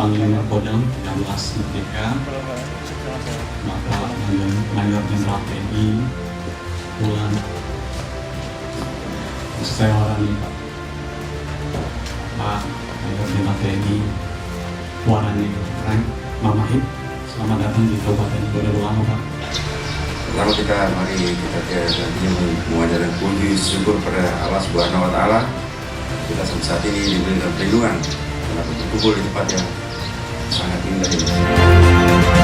Panglima Kodam 13 Merdeka, Bapak Mayor Jenderal TNI Bulan saya orang ini Pak Mayor Jenderal TNI Warani Rank Mamahit, selamat datang di Kabupaten Bodolama, Pak. Pertama mari kita mengucapkan puji syukur pada Allah Subhanahu Wa Taala. Kita saat ini diberikan perlindungan karena berkumpul di tempat yang sangat indah ini.